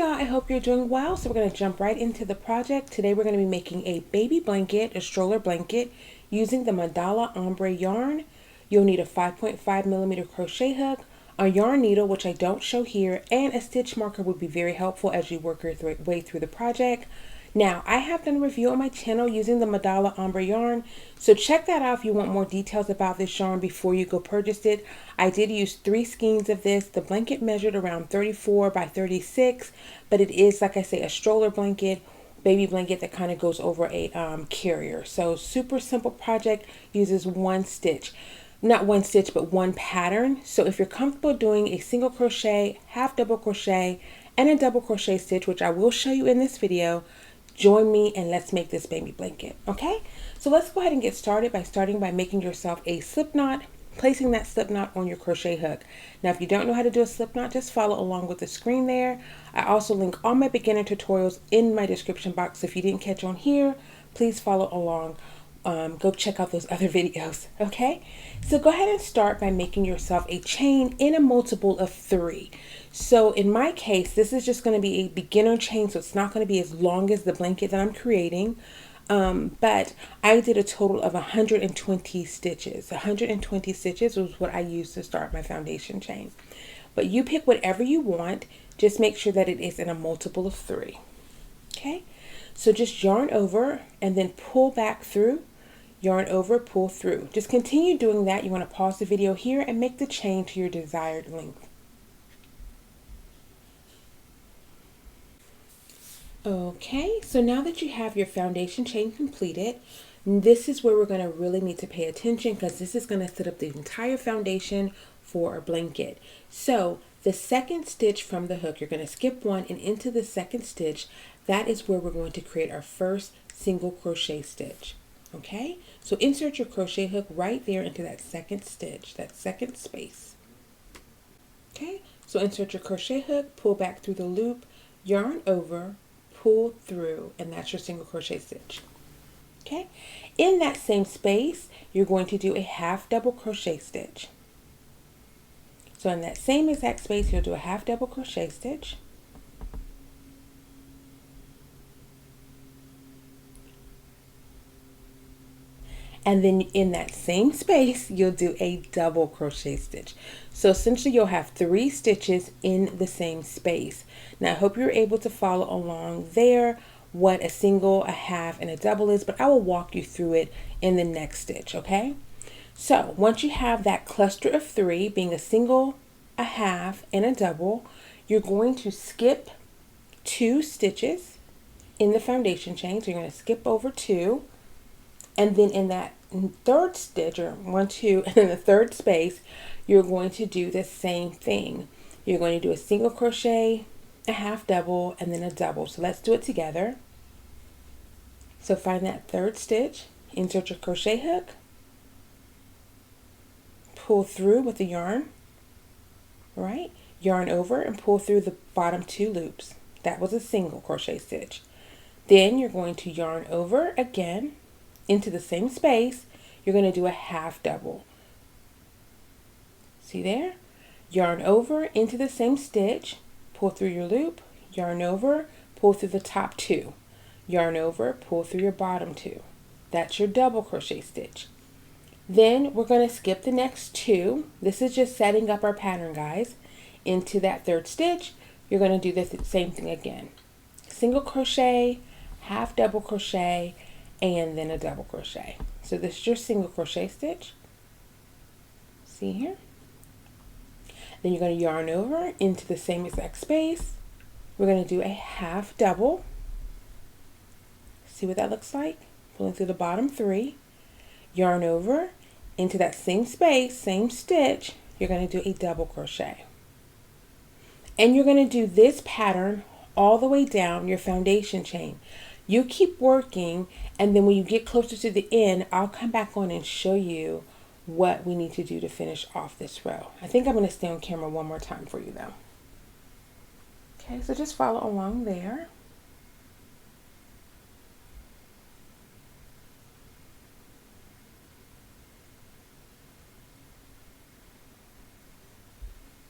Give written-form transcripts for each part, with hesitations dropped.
y'all, I hope you're doing well. So we're going to jump right into the project. Today we're going to be making a baby blanket, a stroller blanket, using the Mandal Ombre Yarn. You'll need a 5.5mm crochet hook, a yarn needle, which I don't show here, and a stitch marker would be very helpful as you work your way through the project. Now, I have done a review on my channel using the Mandal Ombre Yarn, so check that out if you want more details about this yarn before you go purchase it. I did use 3 skeins of this. The blanket measured around 34 by 36, but it is, like I say, a stroller blanket, baby blanket that kind of goes over a carrier. So super simple project, uses one stitch. Not one stitch, but one pattern. So if you're comfortable doing a single crochet, half double crochet, and a double crochet stitch, which I will show you in this video, join me and let's make this baby blanket. Okay, so let's go ahead and get started by making yourself a slip knot, placing that slip knot on your crochet hook. Now if you don't know how to do a slip knot, just follow along with the screen there. I also link all my beginner tutorials in my description box. If you didn't catch on here, please follow along. Go check out those other videos. Okay, so go ahead and start by making yourself a chain in a multiple of 3. So in my case, this is just going to be a beginner chain, so it's not going to be as long as the blanket that I'm creating. But I did a total of 120 stitches. 120 stitches was what I used to start my foundation chain. But you pick whatever you want. Just make sure that it is in a multiple of 3. Okay, so just yarn over and then pull back through. Yarn over, pull through. Just continue doing that. You want to pause the video here and make the chain to your desired length. Okay, so now that you have your foundation chain completed, this is where we're going to really need to pay attention, because this is going to set up the entire foundation for a blanket. So the second stitch from the hook, you're going to skip one and into the second stitch. That is where we're going to create our first single crochet stitch. Okay, so insert your crochet hook right there into that second stitch, that second space. Okay, so insert your crochet hook, pull back through the loop, yarn over, pull through, and that's your single crochet stitch. Okay, in that same space, you're going to do a half double crochet stitch. So in that same exact space, you'll do a half double crochet stitch. And then in that same space, you'll do a double crochet stitch. So essentially you'll have 3 stitches in the same space. Now I hope you're able to follow along there what a single, a half, and a double is, but I will walk you through it in the next stitch, okay? So once you have that cluster of 3, being a single, a half, and a double, you're going to skip 2 stitches in the foundation chain. So you're going to skip over 2. And then in that third stitch, or 1, 2, and in the third space, you're going to do the same thing. You're going to do a single crochet, a half double, and then a double. So let's do it together. So find that third stitch, insert your crochet hook, pull through with the yarn, right? Yarn over and pull through the bottom 2 loops. That was a single crochet stitch. Then you're going to yarn over again into the same space. You're going to do a half double. See there? Yarn over into the same stitch, pull through your loop, yarn over, pull through the top 2, yarn over, pull through your bottom 2. That's your double crochet stitch. Then we're going to skip the next 2. This is just setting up our pattern, guys. Into that third stitch, you're going to do the same thing again. Single crochet, half double crochet, and then a double crochet. So this is your single crochet stitch. See here? Then you're going to yarn over into the same exact space. We're going to do a half double. See what that looks like? Pulling through the bottom 3. Yarn over into that same space, same stitch. You're going to do a double crochet. And you're going to do this pattern all the way down your foundation chain. You keep working, and then when you get closer to the end, I'll come back on and show you what we need to do to finish off this row. I think I'm going to stay on camera one more time for you though. Okay, so just follow along there.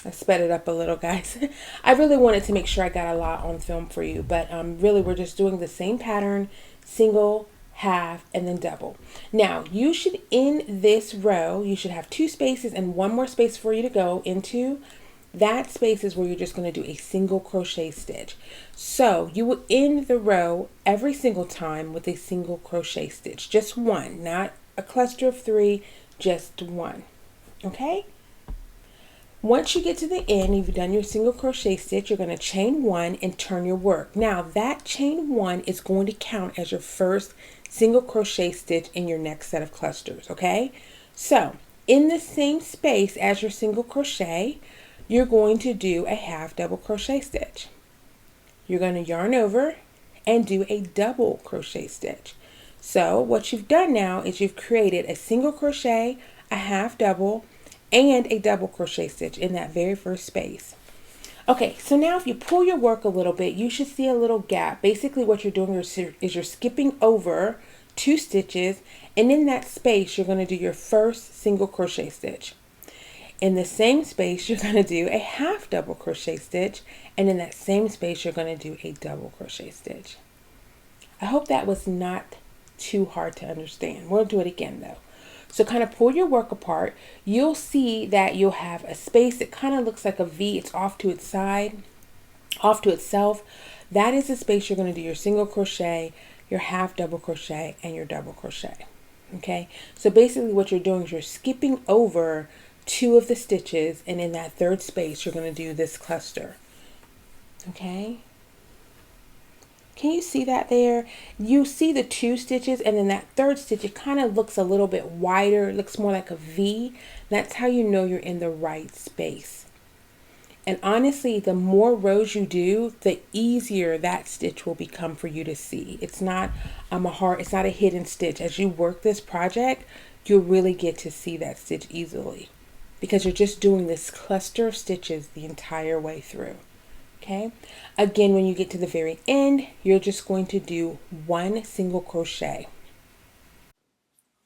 I sped it up a little, guys. I really wanted to make sure I got a lot on film for you, but really we're just doing the same pattern, single, half, and then double. Now, you should, in this row, you should have 2 spaces and 1 more space for you to go into. That space is where you're just going to do a single crochet stitch. So you will end the row every single time with a single crochet stitch. Just one, not a cluster of 3, just one. Okay? Once you get to the end, you've done your single crochet stitch, you're going to chain 1 and turn your work. Now that chain 1 is going to count as your first single crochet stitch in your next set of clusters, okay? So in the same space as your single crochet, you're going to do a half double crochet stitch. You're going to yarn over and do a double crochet stitch. So what you've done now is you've created a single crochet, a half double, and a double crochet stitch in that very first space. Okay, so now if you pull your work a little bit, you should see a little gap. Basically what you're doing is you're skipping over 2 stitches, and in that space you're going to do your first single crochet stitch. In the same space you're going to do a half double crochet stitch, and in that same space you're going to do a double crochet stitch. I hope that was not too hard to understand. We'll do it again though. So kind of pull your work apart. You'll see that you'll have a space that kind of looks like a V. It's off to its side, off to itself. That is the space you're going to do your single crochet, your half double crochet, and your double crochet. Okay, so basically what you're doing is you're skipping over 2 of the stitches, and in that third space you're going to do this cluster. Okay, can you see that there? You see the 2 stitches, and then that third stitch, it kind of looks a little bit wider. It looks more like a V. That's how you know you're in the right space. And honestly, the more rows you do, the easier that stitch will become for you to see. It's not it's not a hidden stitch. As you work this project, you'll really get to see that stitch easily, because you're just doing this cluster of stitches the entire way through. Okay, again, when you get to the very end, you're just going to do 1 single crochet.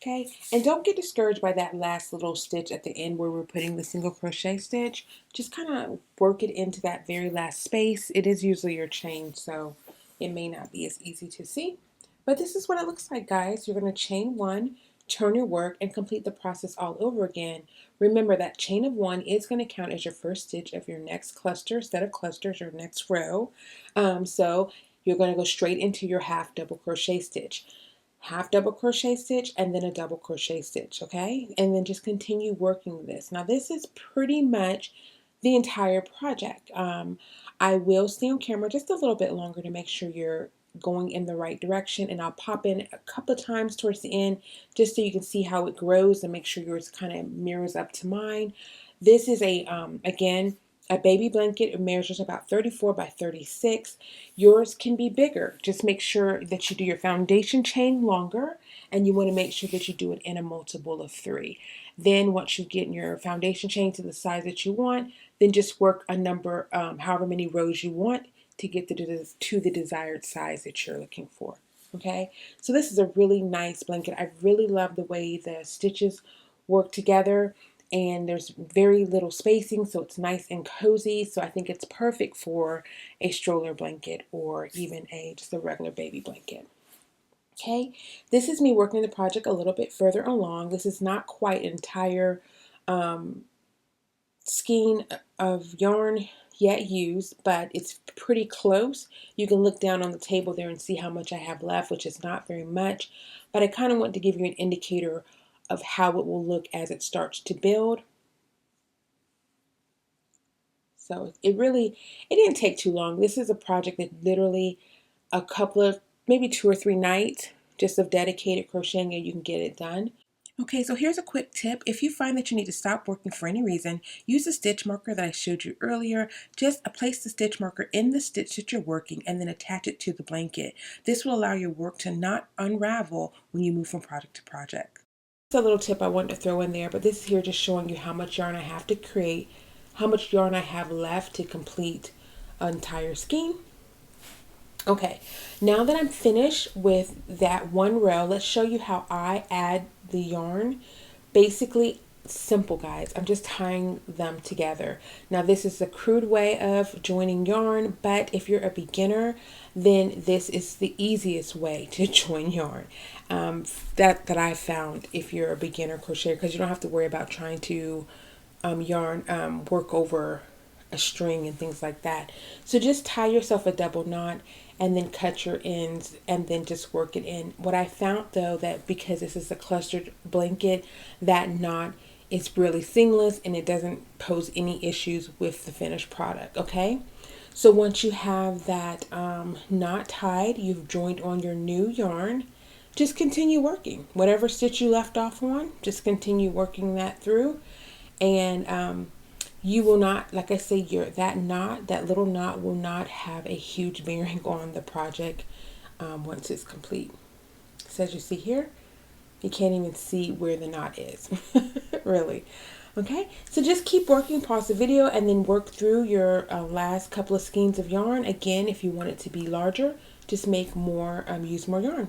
Okay, and don't get discouraged by that last little stitch at the end where we're putting the single crochet stitch. Just kind of work it into that very last space. It is usually your chain, so it may not be as easy to see. But this is what it looks like, guys. You're going to chain 1, turn your work, and complete the process all over again. Remember that chain of 1 is going to count as your first stitch of your next cluster, set of clusters, your next row. So you're going to go straight into your half double crochet stitch. Half double crochet stitch and then a double crochet stitch, okay? And then just continue working this. Now this is pretty much the entire project. I will stay on camera just a little bit longer to make sure you're going in the right direction, and I'll pop in a couple of times towards the end just so you can see how it grows and make sure yours kind of mirrors up to mine. This is a again, a baby blanket. It measures about 34 by 36. Yours can be bigger. Just make sure that you do your foundation chain longer, and you want to make sure that you do it in a multiple of 3. Then once you get your foundation chain to the size that you want, then just work a number, however many rows you want to get to the desired size that you're looking for. Okay, so this is a really nice blanket. I really love the way the stitches work together, and there's very little spacing, so it's nice and cozy. So I think it's perfect for a stroller blanket or even just a regular baby blanket. Okay, this is me working the project a little bit further along. This is not quite an entire skein of yarn yet used, but it's pretty close. You can look down on the table there and see how much I have left, which is not very much, but I kind of want to give you an indicator of how it will look as it starts to build. So it didn't take too long. This is a project that literally a couple of, maybe 2 or 3 nights just of dedicated crocheting, and you can get it done. Okay, so here's a quick tip. If you find that you need to stop working for any reason, use the stitch marker that I showed you earlier. Just place the stitch marker in the stitch that you're working and then attach it to the blanket. This will allow your work to not unravel when you move from project to project. It's a little tip I wanted to throw in there, but this is here just showing you how much yarn I have to create, how much yarn I have left to complete an entire skein. Okay, now that I'm finished with that one row, let's show you how I add the yarn. Basically, simple, guys. I'm just tying them together. Now this is a crude way of joining yarn, but if you're a beginner, then this is the easiest way to join yarn that I found if you're a beginner crocheter, because you don't have to worry about trying to work over a string and things like that. So just tie yourself a double knot and then cut your ends and then just work it in. What I found though, that because this is a clustered blanket, that knot is really seamless and it doesn't pose any issues with the finished product. Okay, so once you have that knot tied, you've joined on your new yarn, just continue working whatever stitch you left off on. Just continue working that through, and you will not, like I say, that little knot will not have a huge bearing on the project once it's complete. So as you see here, you can't even see where the knot is, really. Okay, so just keep working, pause the video, and then work through your last couple of skeins of yarn. Again, if you want it to be larger, just make more, use more yarn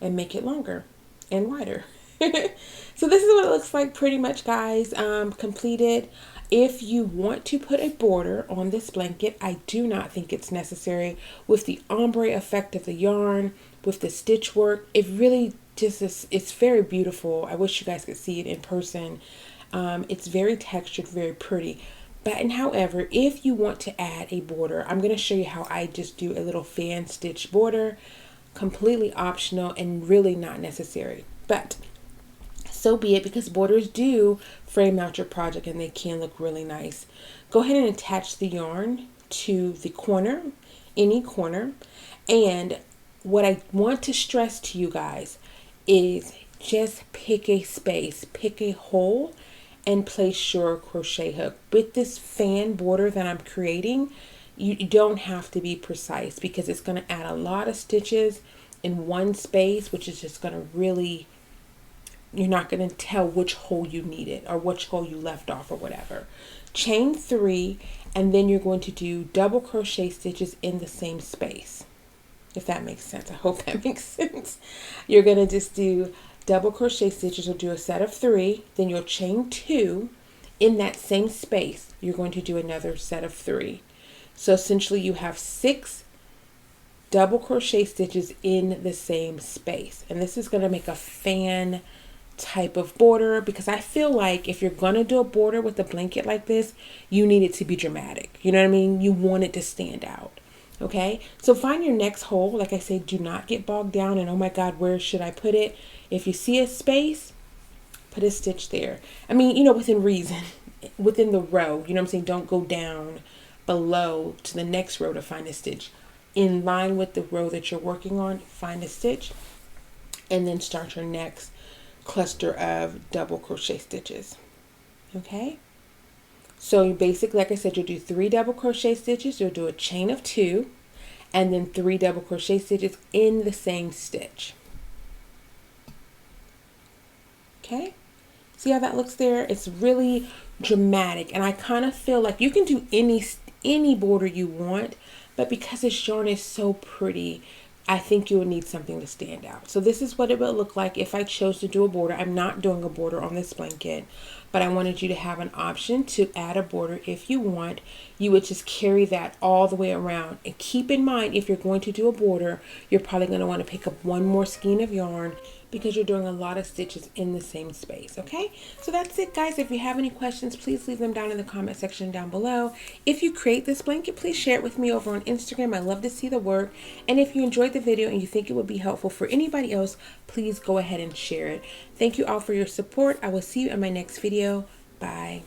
and make it longer and wider. So this is what it looks like pretty much, guys, completed. If you want to put a border on this blanket, I do not think it's necessary. With the ombre effect of the yarn, with the stitch work, it really just is, it's very beautiful. I wish you guys could see it in person. It's very textured, very pretty. But and however, if you want to add a border, I'm going to show you how I just do a little fan stitch border, completely optional and really not necessary. But so be it, because borders do frame out your project and they can look really nice. Go ahead and attach the yarn to the corner, any corner. And what I want to stress to you guys is just pick a space, pick a hole, and place your crochet hook. With this fan border that I'm creating, you don't have to be precise, because it's going to add a lot of stitches in one space, which is just going to really, you're not going to tell which hole you needed or which hole you left off or whatever. Chain 3, and then you're going to do double crochet stitches in the same space, if that makes sense. I hope that makes sense. You're going to just do double crochet stitches. You'll do a set of 3, then you'll chain 2 in that same space. You're going to do another set of 3. So essentially you have 6 double crochet stitches in the same space, and this is going to make a fan type of border, because I feel like if you're going to do a border with a blanket like this, you need it to be dramatic. You know what I mean? You want it to stand out. Okay, so find your next hole. Like I said, do not get bogged down and oh my god, where should I put it? If you see a space, put a stitch there. I mean, you know, within reason, within the row, you know what I'm saying? Don't go down below to the next row to find a stitch. In line with the row that you're working on, find a stitch and then start your next cluster of double crochet stitches. Okay, so you basically, like I said, you'll do 3 double crochet stitches, you'll do a chain of 2, and then 3 double crochet stitches in the same stitch. Okay, see how that looks there? It's really dramatic, and I kind of feel like you can do any border you want, but because this yarn is so pretty, I think you would need something to stand out. So this is what it would look like if I chose to do a border. I'm not doing a border on this blanket, but I wanted you to have an option to add a border if you want. You would just carry that all the way around. And keep in mind, if you're going to do a border, you're probably going to want to pick up one more skein of yarn, because you're doing a lot of stitches in the same space. Okay, so that's it, guys. If you have any questions, please leave them down in the comment section down below. If you create this blanket, please share it with me over on Instagram. I love to see the work. And if you enjoyed the video and you think it would be helpful for anybody else, please go ahead and share it. Thank you all for your support. I will see you in my next video. Bye.